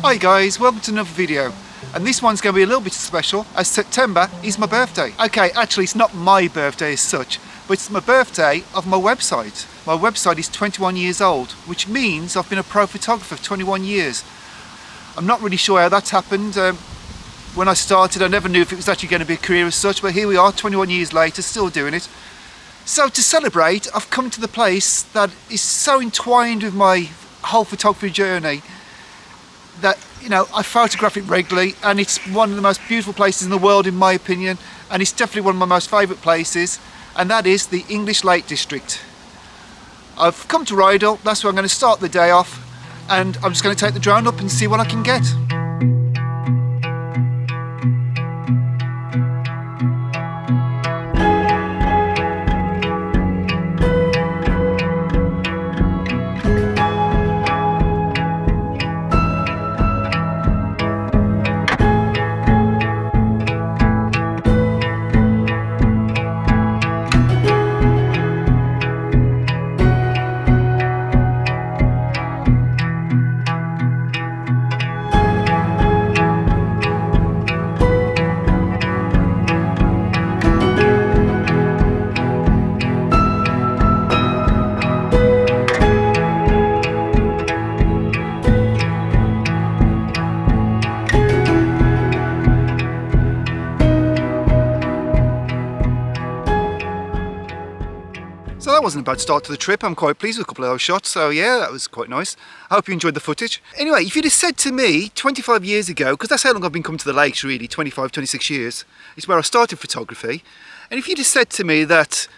Hi guys, welcome to another video, and this one's going to be a little bit special as September is my birthday. Okay, actually it's not my birthday as such, but it's my birthday of my website. My website is 21 years old, which means I've been a pro photographer for 21 years. I'm not really sure how that's happened. When I started I never knew if it was actually going to be a career as such, but here we are 21 years later still doing it. So to celebrate, I've come to the place that is so entwined with my whole photography journey that, you know, I photograph it regularly, and it's one of the most beautiful places in the world in my opinion, and it's definitely one of my most favourite places, and that is the English Lake District. I've come to Rydal, that's where I'm going to start the day off, and I'm just going to take the drone up and see what I can get. So that wasn't a bad start to the trip. I'm quite pleased with a couple of those shots, so yeah, that was quite nice. I hope you enjoyed the footage. Anyway, if you'd have said to me 25 years ago, because that's how long I've been coming to the lakes really, 25, 26 years, it's where I started photography, and if you'd have said to me that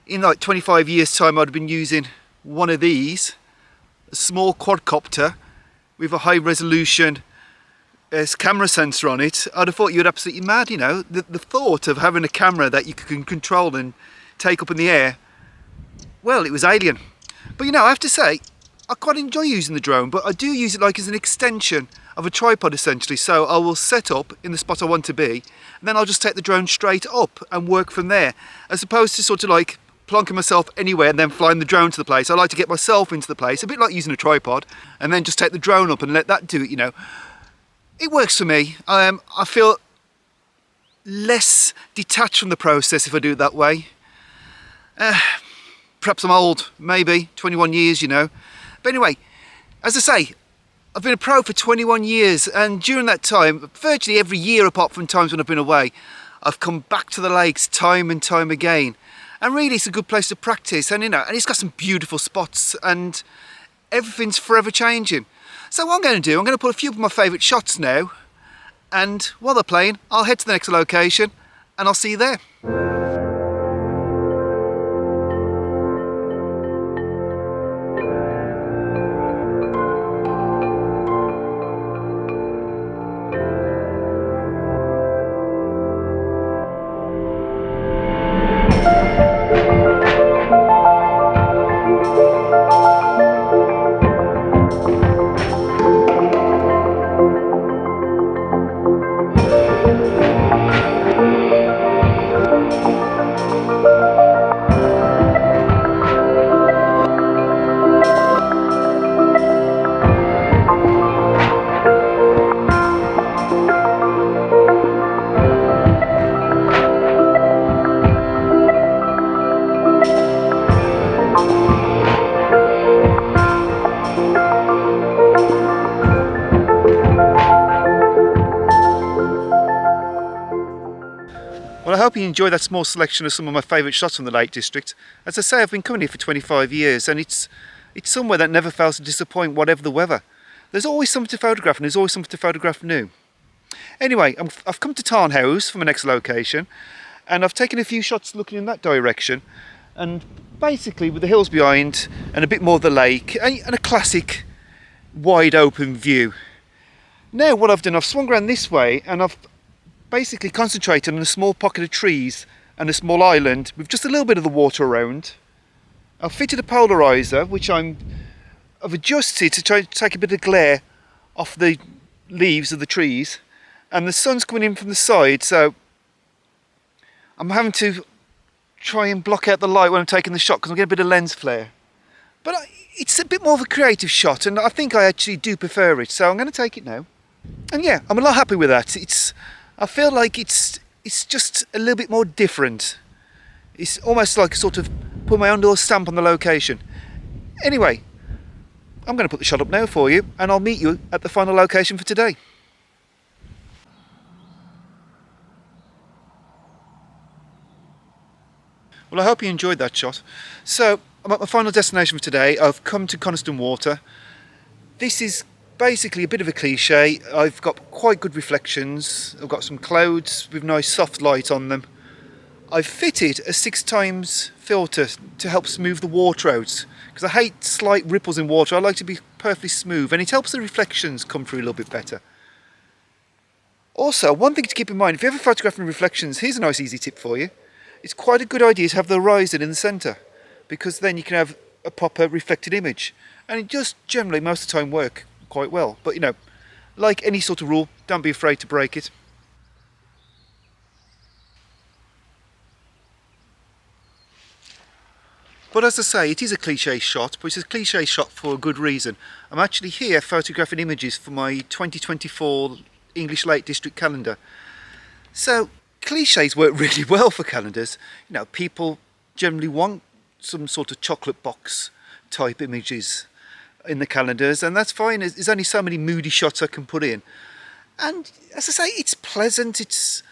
in like 25 years time I'd have been using one of these, a small quadcopter with a high resolution camera sensor on it, I'd have thought you were absolutely mad, you know. The thought of having a camera that you can control and take up in the air, well, it was alien. But you know, I have to say, I quite enjoy using the drone, but I do use it like as an extension of a tripod essentially. So I will set up in the spot I want to be, and then I'll just take the drone straight up and work from there, as opposed to sort of like plonking myself anywhere and then flying the drone to the place. I like to get myself into the place, a bit like using a tripod, and then just take the drone up and let that do it, you know. It works for me. I feel less detached from the process if I do it that way. Perhaps I'm old, maybe, 21 years, you know. But anyway, as I say, I've been a pro for 21 years, and during that time, virtually every year apart from times when I've been away, I've come back to the lakes time and time again. And really it's a good place to practice, and you know, and it's got some beautiful spots, and everything's forever changing. So what I'm going to do, I'm going to put a few of my favourite shots now, and while they're playing, I'll head to the next location, and I'll see you there. Well, I hope you enjoyed that small selection of some of my favourite shots from the Lake District. As I say, I've been coming here for 25 years, and it's somewhere that never fails to disappoint whatever the weather. There's always something to photograph, and there's always something to photograph new. Anyway, I've come to Tarnhouse for my next location, and I've taken a few shots looking in that direction, and basically with the hills behind and a bit more of the lake and a classic wide open view. Now what I've done, I've swung around this way, and I've basically concentrated on a small pocket of trees and a small island with just a little bit of the water around. I've fitted a polarizer, which I've adjusted to try to take a bit of glare off the leaves of the trees, and the sun's coming in from the side, so I'm having to try and block out the light when I'm taking the shot because I'm getting a bit of lens flare. But it's a bit more of a creative shot, and I think I actually do prefer it, so I'm going to take it now And yeah, I'm a lot happy with that. I feel like it's just a little bit more different. It's almost like sort of put my own little stamp on the location. Anyway, I'm going to put the shot up now for you, and I'll meet you at the final location for today. Well, I hope you enjoyed that shot. So, I'm at my final destination for today. I've come to Coniston Water. This is basically a bit of a cliche. I've got quite good reflections. I've got some clouds with nice soft light on them. I've fitted a 6x filter to help smooth the water out, because I hate slight ripples in water. I like to be perfectly smooth, and it helps the reflections come through a little bit better. Also, one thing to keep in mind, if you're ever photographing reflections, here's a nice easy tip for you. It's quite a good idea to have the horizon in the centre, because then you can have a proper reflected image, and it just generally most of the time work quite well. But you know, like any sort of rule, don't be afraid to break it. But as I say, it is a cliche shot, but it's a cliche shot for a good reason. I'm actually here photographing images for my 2024 English Lake District calendar. So cliches work really well for calendars. You know, people generally want some sort of chocolate box type images in the calendars, and that's fine. There's only so many moody shots I can put in. And as I say, it's pleasant. It's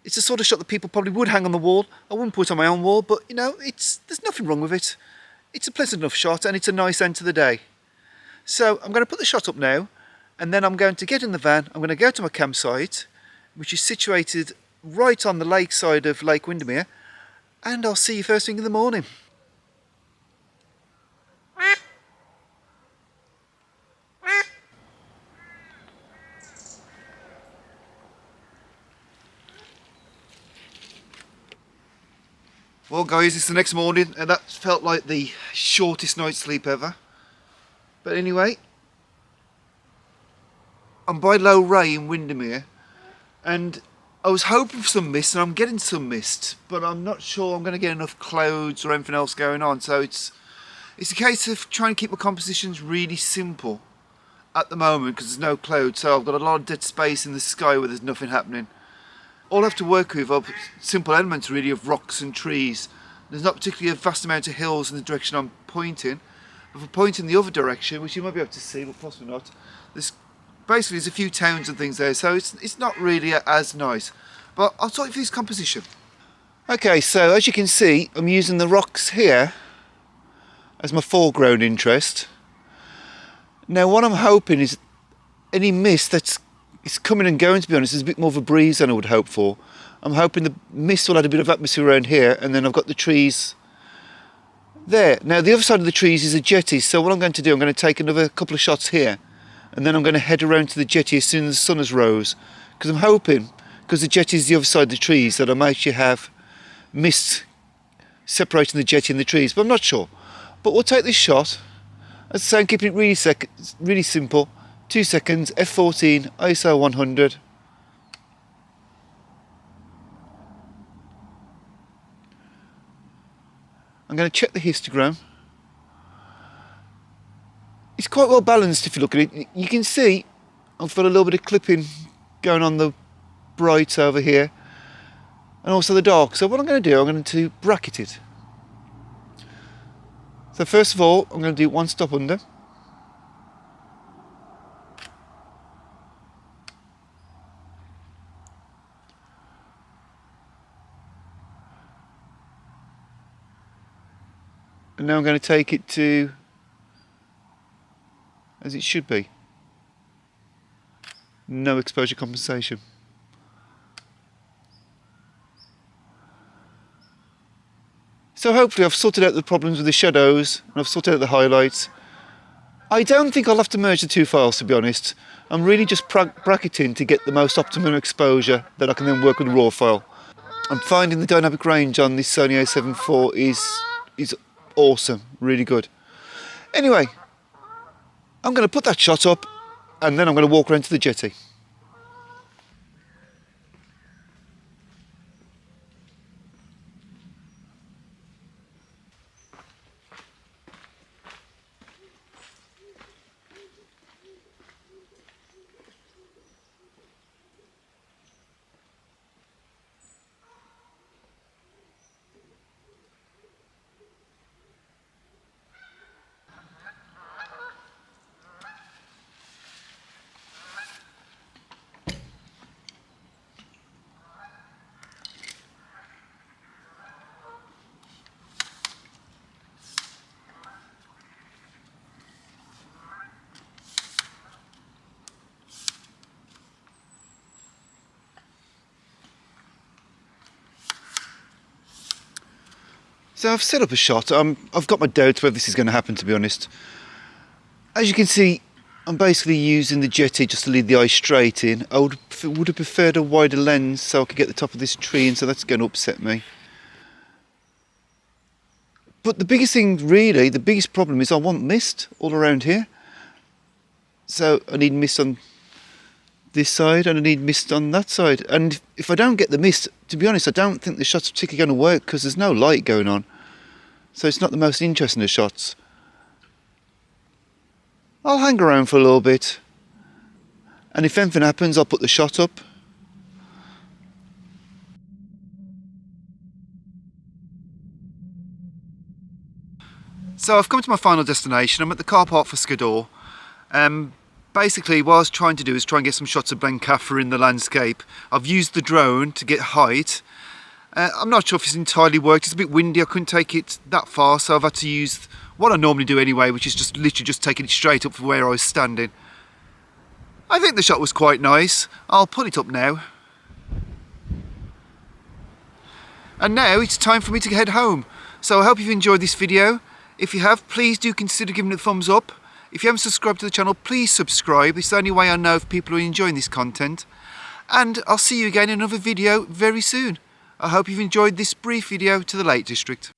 the sort of shot that people probably would hang on the wall. I wouldn't put it on my own wall, but you know, there's nothing wrong with it. It's a pleasant enough shot, and it's a nice end to the day. So I'm going to put the shot up now, and then I'm going to get in the van. I'm going to go to my campsite, which is situated right on the lake side of Lake Windermere, and I'll see you first thing in the morning. Well guys, it's the next morning, and that felt like the shortest night's sleep ever. But anyway, I'm by Low Ray in Windermere, and I was hoping for some mist, and I'm getting some mist, but I'm not sure I'm going to get enough clouds or anything else going on. So it's a case of trying to keep my compositions really simple at the moment, because there's no clouds. So I've got a lot of dead space in the sky where there's nothing happening. All I have to work with are simple elements really of rocks and trees. There's not particularly a vast amount of hills in the direction I'm pointing. If I point in the other direction, which you might be able to see, but possibly not, there's a few towns and things there, so it's not really as nice. But I'll talk you through this composition. Okay, so as you can see, I'm using the rocks here as my foreground interest. Now what I'm hoping is any mist that's coming and going, to be honest, there's a bit more of a breeze than I would hope for. I'm hoping the mist will add a bit of atmosphere around here, and then I've got the trees there. Now the other side of the trees is a jetty, so what I'm going to do, I'm going to take another couple of shots here, and then I'm going to head around to the jetty as soon as the sun has rose, because I'm hoping, because the jetty is the other side of the trees, that I might actually have mist separating the jetty and the trees, but I'm not sure. But we'll take this shot. As I say, I'm keeping it really simple. 2 seconds, f14, ISO 100. I'm going to check the histogram. It's quite well balanced if you look at it. You can see I've got a little bit of clipping going on the bright over here, and also the dark. So what I'm going to do, I'm going to bracket it. So first of all, I'm going to do one stop under. And now I'm going to take it to as it should be. No exposure compensation. So hopefully I've sorted out the problems with the shadows, and I've sorted out the highlights. I don't think I'll have to merge the two files, to be honest. I'm really just bracketing to get the most optimum exposure that I can then work with the raw file. I'm finding the dynamic range on this Sony a7 IV is awesome, really good. Anyway, I'm going to put that shot up, and then I'm going to walk around to the jetty. So I've set up a shot. I've got my doubts whether this is going to happen, to be honest. As you can see, I'm basically using the jetty just to lead the eye straight in. I would have preferred a wider lens so I could get the top of this tree in, so that's going to upset me. But the biggest thing really, the biggest problem is I want mist all around here. So I need mist on this side and I need mist on that side. And if I don't get the mist, to be honest, I don't think the shot's particularly going to work because there's no light going on. So it's not the most interesting of shots. I'll hang around for a little bit. And if anything happens, I'll put the shot up. So I've come to my final destination. I'm at the car park for Skiddaw. Basically what I was trying to do is try and get some shots of Blencathra in the landscape. I've used the drone to get height. I'm not sure if it's entirely worked. It's a bit windy, I couldn't take it that far, so I've had to use what I normally do anyway, which is just literally just taking it straight up from where I was standing. I think the shot was quite nice. I'll pull it up now. And now it's time for me to head home. So I hope you've enjoyed this video. If you have, please do consider giving it a thumbs up. If you haven't subscribed to the channel, please subscribe. It's the only way I know if people are enjoying this content. And I'll see you again in another video very soon. I hope you've enjoyed this brief video to the Lake District.